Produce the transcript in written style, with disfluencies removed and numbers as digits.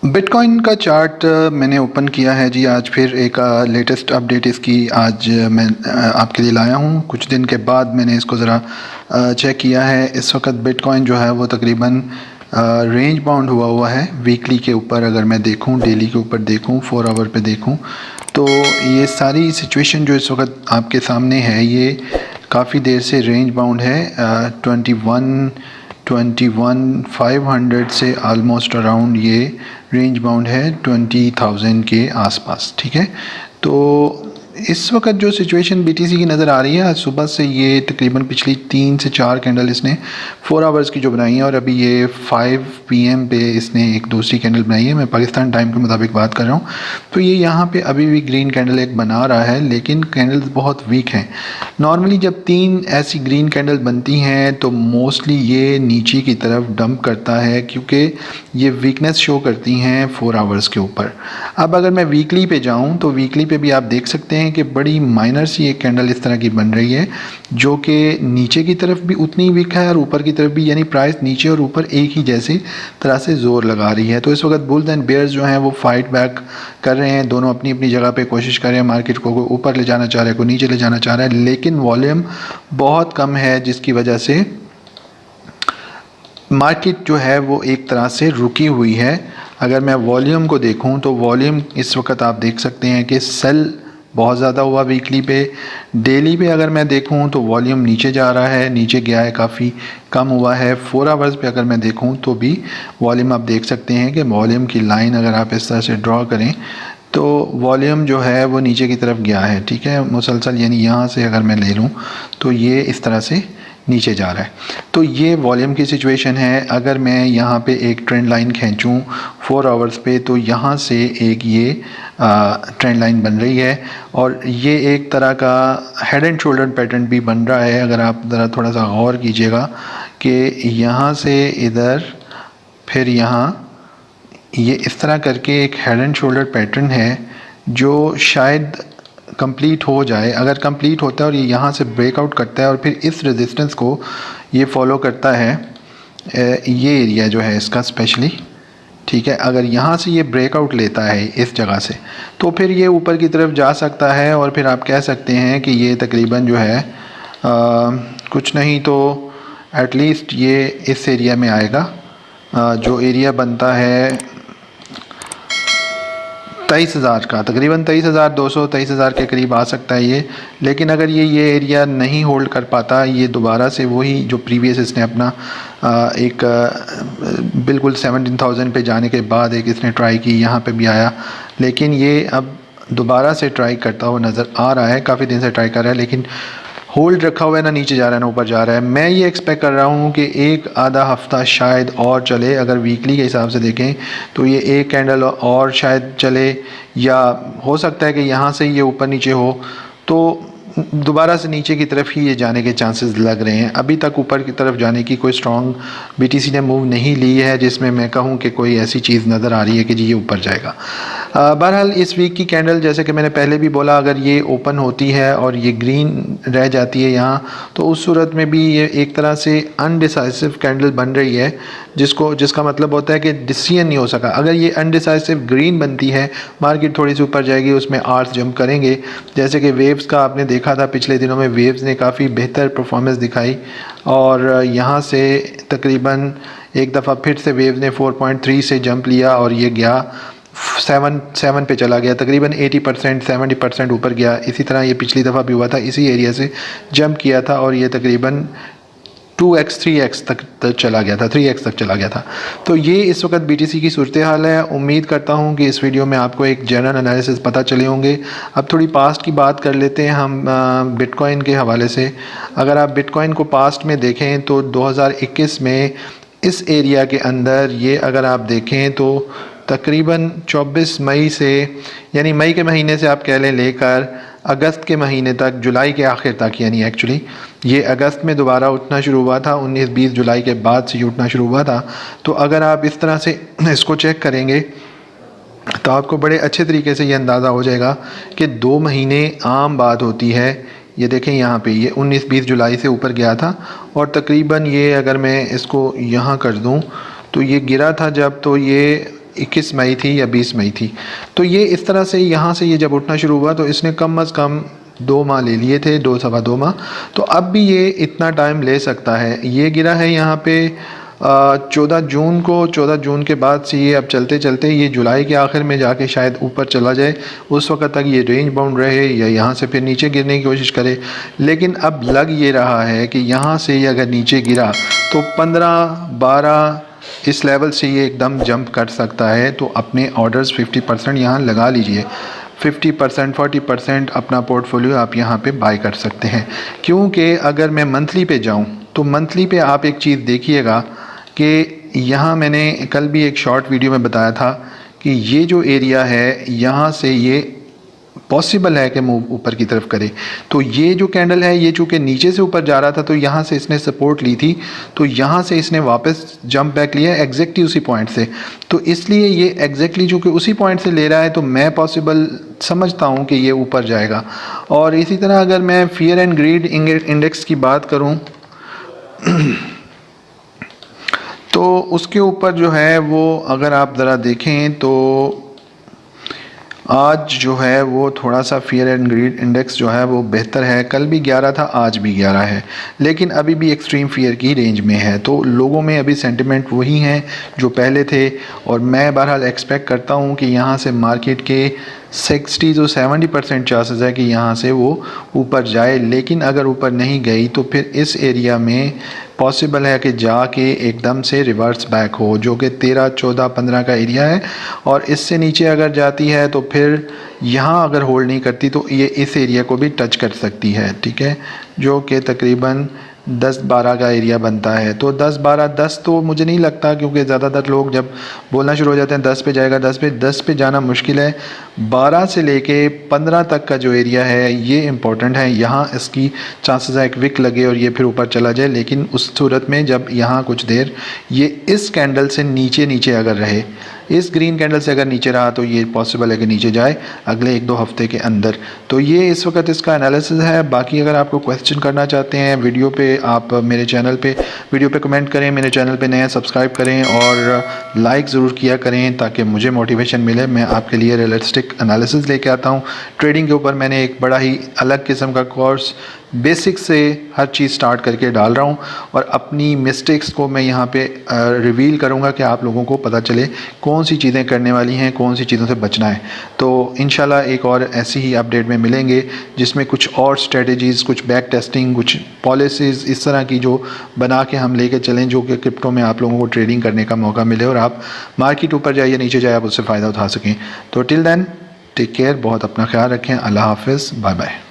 Bitcoin का chart मैंने open किया है जी। आज फिर एक लेटेस्ट अपडेट इसकी आज मैं आपके लिए लाया हूँ। कुछ दिन के बाद मैंने इसको ज़रा चेक किया है। इस वक्त बिटकॉइन जो है वो तकरीबन रेंज बाउंड हुआ है वीकली के ऊपर। अगर मैं देखूँ, डेली के ऊपर देखूँ, 4 आवर पे देखूँ, तो ये सारी सिचुएशन जो इस वक्त आपके सामने है ये काफ़ी देर से रेंज बाउंड है। 21,500 से आलमोस्ट अराउंड ये रेंज बाउंड है 20,000 के आसपास। ठीक है, तो इस वक्त जो सिचुएशन बीटीसी की नज़र आ रही है, आज सुबह से ये तकरीबन पिछली 3 से 4 कैंडल इसने 4 आवर्स की जो बनाई है और अभी ये 5 PM पे इसने एक दूसरी कैंडल बनाई है। मैं पाकिस्तान टाइम के मुताबिक बात कर रहा हूँ। तो ये यहाँ पे अभी भी ग्रीन कैंडल एक बना रहा है, लेकिन कैंडल्स बहुत वीक हैं। नॉर्मली जब 3 ऐसी ग्रीन कैंडल बनती हैं तो मोस्टली ये नीचे की तरफ डंप करता है, क्योंकि ये वीकनेस शो करती हैं 4 आवर्स के ऊपर। अब अगर मैं वीकली पे जाऊँ तो वीकली पे भी आप देख सकते हैं कि बड़ी माइनर सी एक कैंडल इस तरह की बन रही है, जो कि नीचे की तरफ भी उतनी वीक है और ऊपर की तरफ भी, यानी प्राइस नीचे और ऊपर एक ही जैसी तरह से जोर लगा रही है। तो इस वक्त बुल्स एंड बेयर्स जो हैं वो फाइट बैक कर रहे हैं, दोनों अपनी अपनी जगह पे कोशिश कर रहे हैं। मार्केट को ऊपर ले जाना चाह रहा है, को नीचे ले जाना चाह रहा है, लेकिन वॉल्यूम बहुत कम है, जिसकी वजह से मार्केट जो है वो एक तरह से रुकी हुई है। अगर मैं वॉल्यूम को देखूं तो वॉल्यूम इस वक्त आप देख सकते हैं कि सेल बहुत ज़्यादा हुआ वीकली पे। डेली पे अगर मैं देखूं तो वॉल्यूम नीचे जा रहा है, नीचे गया है, काफ़ी कम हुआ है। 4 आवर्स पे अगर मैं देखूं तो भी वॉल्यूम आप देख सकते हैं कि वॉल्यूम की लाइन अगर आप इस तरह से ड्रॉ करें तो वॉल्यूम जो है वो नीचे की तरफ गया है। ठीक है, मुसलसल, यानी यहाँ से अगर मैं ले लूँ तो ये इस तरह से नीचे जा रहा है। तो ये वॉल्यूम की सिचुएशन है। अगर मैं यहाँ पे एक ट्रेंड लाइन खींचूँ 4 आवर्स पे तो यहाँ से एक ये ट्रेंड लाइन बन रही है और ये एक तरह का हेड एंड शोल्डर पैटर्न भी बन रहा है। अगर आप ज़रा थोड़ा सा गौर कीजिएगा कि यहाँ से इधर, फिर यहाँ, ये इस तरह करके एक हेड एंड शोल्डर पैटर्न है जो शायद कंप्लीट हो जाए। अगर कंप्लीट होता है और ये यहाँ से ब्रेकआउट करता है और फिर इस रेजिस्टेंस को ये फॉलो करता है, ये एरिया जो है इसका स्पेशली, ठीक है, अगर यहाँ से ये ब्रेकआउट लेता है इस जगह से तो फिर ये ऊपर की तरफ जा सकता है और फिर आप कह सकते हैं कि ये तकरीबन जो है कुछ नहीं तो एटलीस्ट ये इस एरिया में आएगा। जो एरिया बनता है 23,000 का, तकरीबन 23,200 23,000 के करीब आ सकता है ये। लेकिन अगर ये एरिया नहीं होल्ड कर पाता, ये दोबारा से वही जो प्रीवियस इसने अपना एक बिल्कुल 17,000 पे जाने के बाद एक इसने ट्राई की, यहाँ पे भी आया, लेकिन ये अब दोबारा से ट्राई करता हुआ नज़र आ रहा है। काफ़ी दिन से ट्राई कर रहा है लेकिन होल्ड रखा हुआ है, ना नीचे जा रहा है ना ऊपर जा रहा है। मैं ये एक्सपेक्ट कर रहा हूँ कि एक आधा हफ्ता शायद और चले। अगर वीकली के हिसाब से देखें तो ये एक कैंडल और शायद चले, या हो सकता है कि यहाँ से ये ऊपर नीचे हो तो दोबारा से नीचे की तरफ ही ये जाने के चांसेस लग रहे हैं। अभी तक ऊपर की तरफ जाने की कोई स्ट्रॉन्ग बीटीसी ने मूव नहीं ली है जिसमें मैं कहूँ कि कोई ऐसी चीज़ नज़र आ रही है कि जी ये ऊपर जाएगा। बहरहाल इस वीक की कैंडल, जैसे कि मैंने पहले भी बोला, अगर ये ओपन होती है और ये ग्रीन रह जाती है यहाँ, तो उस सूरत में भी ये एक तरह से अनडिसाइसिव कैंडल बन रही है, जिसका मतलब होता है कि डिसीजन नहीं हो सका। अगर ये अनडिसाइसिव ग्रीन बनती है, मार्केट थोड़ी सी ऊपर जाएगी, उसमें आर्स जंप करेंगे। जैसे कि वेव्स का आपने देखा था, पिछले दिनों में वेव्स ने काफ़ी बेहतर परफॉर्मेंस दिखाई और यहाँ से तकरीबन एक दफ़ा फिर से वेव्स ने 4.3 से जंप लिया और ये गया 7 पे चला गया, तकरीबन 80% 70% ऊपर गया। इसी तरह ये पिछली दफ़ा भी हुआ था, इसी एरिया से जंप किया था और ये तकरीबन 2x 3x तक चला गया था, 3x तक चला गया था। तो ये इस वक्त बीटीसी की सूरत हाल है। उम्मीद करता हूँ कि इस वीडियो में आपको एक जनरल एनालिसिस पता चले होंगे। अब थोड़ी पास्ट की बात कर लेते हैं हम बिटकॉइन के हवाले से। अगर आप बिटकॉइन को पास्ट में देखें तो 2021 में इस एरिया के अंदर ये अगर आप देखें तो तकरीबन 24 मई से, यानी मई के महीने से आप कह लें लेकर अगस्त के महीने तक, जुलाई के आखिर तक, यानी एक्चुअली ये अगस्त में दोबारा उठना शुरू हुआ था, 19-20 जुलाई के बाद से ये उठना शुरू हुआ था। तो अगर आप इस तरह से इसको चेक करेंगे तो आपको बड़े अच्छे तरीके से ये अंदाज़ा हो जाएगा कि 2 महीने आम बात होती है। ये देखें यहाँ पे ये 19-20 जुलाई से ऊपर गया था और तकरीबन ये, अगर मैं इसको यहाँ कर दूँ तो ये गिरा था जब, तो ये 21 मई थी या 20 मई थी। तो ये इस तरह से यहाँ से ये जब उठना शुरू हुआ तो इसने कम अज़ कम 2 माह ले लिए थे, 2 सवा 2 माह। तो अब भी ये इतना टाइम ले सकता है। ये गिरा है यहाँ पे 14 जून को। 14 जून के बाद से ये अब चलते चलते ये जुलाई के आखिर में जाके शायद ऊपर चला जाए। उस वक्त तक ये रेंज बाउंड रहे या यहाँ से फिर नीचे गिरने की कोशिश करे। लेकिन अब लग ये रहा है कि यहाँ से ये अगर नीचे गिरा तो 15-12 इस लेवल से ये एकदम जंप कर सकता है। तो अपने ऑर्डर्स 50% यहाँ लगा लीजिए। 50% 40% अपना पोर्टफोलियो आप यहाँ पे बाय कर सकते हैं। क्योंकि अगर मैं मंथली पे जाऊँ तो मंथली पे आप एक चीज़ देखिएगा कि यहाँ मैंने कल भी एक शॉर्ट वीडियो में बताया था कि ये जो एरिया है यहाँ से ये पॉसिबल है कि मूव ऊपर की तरफ करे। तो ये जो कैंडल है ये चूँकि नीचे से ऊपर जा रहा था तो यहाँ से इसने सपोर्ट ली थी, तो यहाँ से इसने वापस जंप बैक लिया एग्जैक्टली उसी पॉइंट से। तो इसलिए ये एग्जैक्टली चूँकि उसी पॉइंट से ले रहा है तो मैं पॉसिबल समझता हूँ कि ये ऊपर जाएगा। और इसी तरह अगर मैं फियर एंड ग्रीड इंडेक्स की बात करूँ तो उसके ऊपर जो है वो अगर आप ज़रा देखें तो आज जो है वो थोड़ा सा फियर एंड ग्रीड इंडेक्स जो है वो बेहतर है। कल भी 11 था, आज भी 11 है, लेकिन अभी भी एक्सट्रीम फियर की रेंज में है। तो लोगों में अभी सेंटिमेंट वही हैं जो पहले थे। और मैं बहरहाल एक्सपेक्ट करता हूँ कि यहाँ से मार्केट के 60 to 70% चांसेस है कि यहाँ से वो ऊपर जाए। लेकिन अगर ऊपर नहीं गई तो फिर इस एरिया में पॉसिबल है कि जाके एकदम से रिवर्स बैक हो, जो कि 13, 14, 15 का एरिया है। और इससे नीचे अगर जाती है तो फिर यहाँ अगर होल्ड नहीं करती तो ये इस एरिया को भी टच कर सकती है, ठीक है, जो कि तकरीबन 10-12 का एरिया बनता है। तो 10-12-10 तो मुझे नहीं लगता, क्योंकि ज़्यादातर लोग जब बोलना शुरू हो जाते हैं 10 पे जाएगा, 10 पे जाना मुश्किल है। 12 से लेके 15 तक का जो एरिया है ये इम्पोर्टेंट है। यहाँ इसकी चांसेस है एक विक लगे और ये फिर ऊपर चला जाए। लेकिन उस सूरत में जब यहाँ कुछ देर ये इस कैंडल से नीचे अगर रहे, इस ग्रीन कैंडल से अगर नीचे रहा तो ये पॉसिबल है कि नीचे जाए अगले 1-2 हफ्ते के अंदर। तो ये इस वक्त इसका एनालिसिस है। बाकी अगर आपको क्वेश्चन करना चाहते हैं वीडियो पे, आप मेरे चैनल पे वीडियो पे कमेंट करें। मेरे चैनल पे नया सब्सक्राइब करें और लाइक ज़रूर किया करें ताकि मुझे मोटिवेशन मिले। मैं आपके लिए रियलिस्टिक एनालिसिस लेके आता हूँ। ट्रेडिंग के ऊपर मैंने एक बड़ा ही अलग किस्म का कोर्स बेसिक से हर चीज़ स्टार्ट करके डाल रहा हूँ और अपनी मिस्टेक्स को मैं यहाँ पे रिवील करूँगा कि आप लोगों को पता चले कौन सी चीज़ें करने वाली हैं, कौन सी चीज़ों से बचना है। तो इंशाल्लाह एक और ऐसी ही अपडेट में मिलेंगे जिसमें कुछ और स्ट्रेटजीज़, कुछ बैक टेस्टिंग, कुछ पॉलिसीज़ इस तरह की जो बना के हम लेके चलें, जो कि क्रिप्टो में आप लोगों को ट्रेडिंग करने का मौका मिले और आप मार्केट ऊपर जाइए नीचे जाए आप उससे फ़ायदा उठा सकें। तो टिल देन टेक केयर, बहुत अपना ख्याल रखें। अल्लाह हाफ़िज़, बाय बाय।